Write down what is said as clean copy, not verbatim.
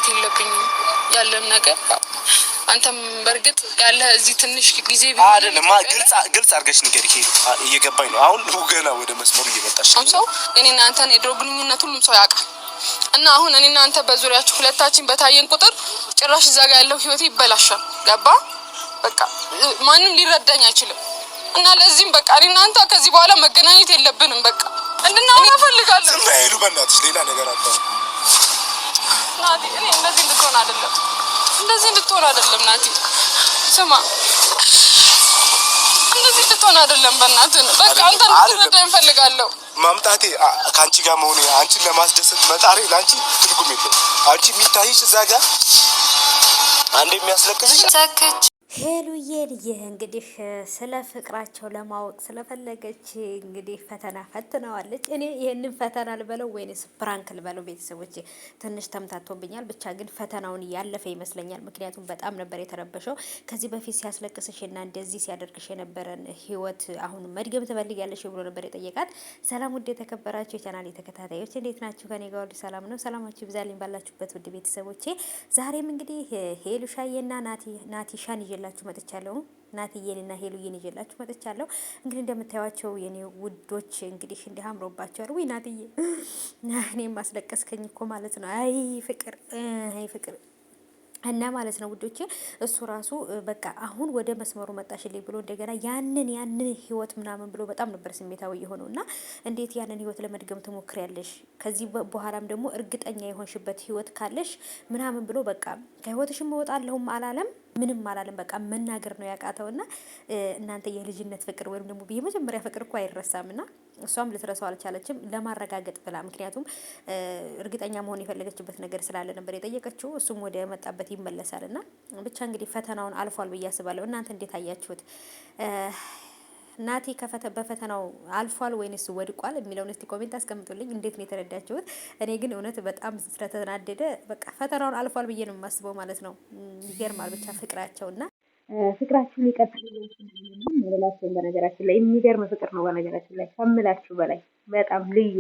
መገናኘት የለብኝም ያለን ነገር አንተም በርግጥ ያለ እዚህ ትንሽ ጊዜ አይደለም ግልጽ አድርገሽ ንገሪ ሄዱ እየገባኝ ነው አሁን ገና ወደ መስመሩ እየመጣሽ ነው ሰው እኔና አንተን የድሮ ግንኙነት ሁሉም ሰው ያውቃል እና አሁን እኔና አንተ በዙሪያችሁ ሁለታችን በታየን ቁጥር ጭራሽ እዛ ጋር ያለው ህይወት ይበላሻል ገባ በቃ ማንንም ሊረዳኝ አይችልም እና ለዚህም በቃ እኔና አንተ ከዚህ በኋላ መገናኘት የለብንም በቃ እንድናወራ ፈልጋለሁ ዝም ሄዱ በእናትሽ ሌላ ነገር አታው ናቲ እኔ እንደዚህ እንድትሆን አይደለም ናቲ ስማ እንደዚህ እንድትሆን አይደለም በእናትህ በቃ አንተ እንድትረዳኝ ፈልጋለሁ ማምጣቴ ካንቺ ጋር መሆኔ አንቺን ለማስደሰት መጣሬ ላንቺ ትርጉም የለውም አንቺ የሚታይሽ እዛ ጋር አንዴ የሚያስለቅስሽ ሄሉዬ እንግዲህ ስለ ፍቅራቸው ለማወቅ ስለፈለገች እንግዲህ ፈተና ፈትነዋለች። እኔ ይሄንን ፈተና ልበለው ወይንስ ፕራንክ ልበለው? ቤተሰቦች ትንሽ ተምታቶብኛል። ብቻ ግን ፈተናውን ያለፈ ይመስለኛል። ምክንያቱም በጣም ነበር የተረበሸው። ከዚህ በፊት ሲያስለቅስሽና እንደዚህ ሲያደርግሽ የነበረን ህይወት አሁን መድገም ትፈልጊያለሽ ብሎ ነበር የጠየቃት። ሰላም ውድ የተከበራችሁ የቻናሌ ተከታታዮች እንዴት ናችሁ? ከኔ ጋር ሁሉ ሰላም ነው። ሰላማችሁ ይብዛልኝ ባላችሁበት ውድ ቤተሰቦቼ። ዛሬም እንግዲህ ሄሉሻዬና ናቲሻን ይዤላችሁ መጥቻለሁ። ናቲዬንና ሄሉዬን ይዤላችሁ መጥቻለሁ። እንግዲህ እንደምታዩዋቸው የኔ ውዶች እንግዲህ እንዲህ አምሮባቸዋል። ወይ ናቲዬ እኔም አስለቀስከኝ እኮ ማለት ነው። አይ ፍቅር እና ማለት ነው ውዶቼ እሱ ራሱ በቃ አሁን ወደ መስመሩ መጣሽልኝ ብሎ እንደገና ያንን ህይወት ምናምን ብሎ በጣም ነበር ስሜታዊ የሆነው እና እንዴት ያንን ህይወት ለመድገም ትሞክሪያለሽ? ከዚህ በኋላም ደግሞ እርግጠኛ የሆንሽበት ህይወት ካለሽ ምናምን ብሎ በቃ ከህይወትሽም እወጣለሁም አላለም ምንም አላለም። በቃ መናገር ነው ያቃተውና እናንተ የልጅነት ፍቅር ወይም ደግሞ የመጀመሪያ ፍቅር እኮ አይረሳምና እሷም ልትረሳው አልቻለችም ለማረጋገጥ ብላ። ምክንያቱም እርግጠኛ መሆን የፈለገችበት ነገር ስላለ ነበር የጠየቀችው። እሱም ወደ መጣበት ይመለሳልና ብቻ እንግዲህ ፈተናውን አልፏል ብዬ አስባለሁ። እናንተ እንዴት አያችሁት? ናቲ በፈተናው አልፏል ወይንስ ወድቋል የሚለውን እስቲ ኮሜንት አስቀምጡልኝ። እንዴት ነው የተረዳችሁት? እኔ ግን እውነት በጣም ስለተናደደ በቃ ፈተናውን አልፏል ብዬ ነው የማስበው ማለት ነው። ይገርማል ብቻ ፍቅራቸውና ፍቅራችሁን ይቀጥላችሁ። በነገራችን ላይ የሚገርም ፍቅር ነው። በነገራችን ላይ ከምላችሁ በላይ በጣም ልዩ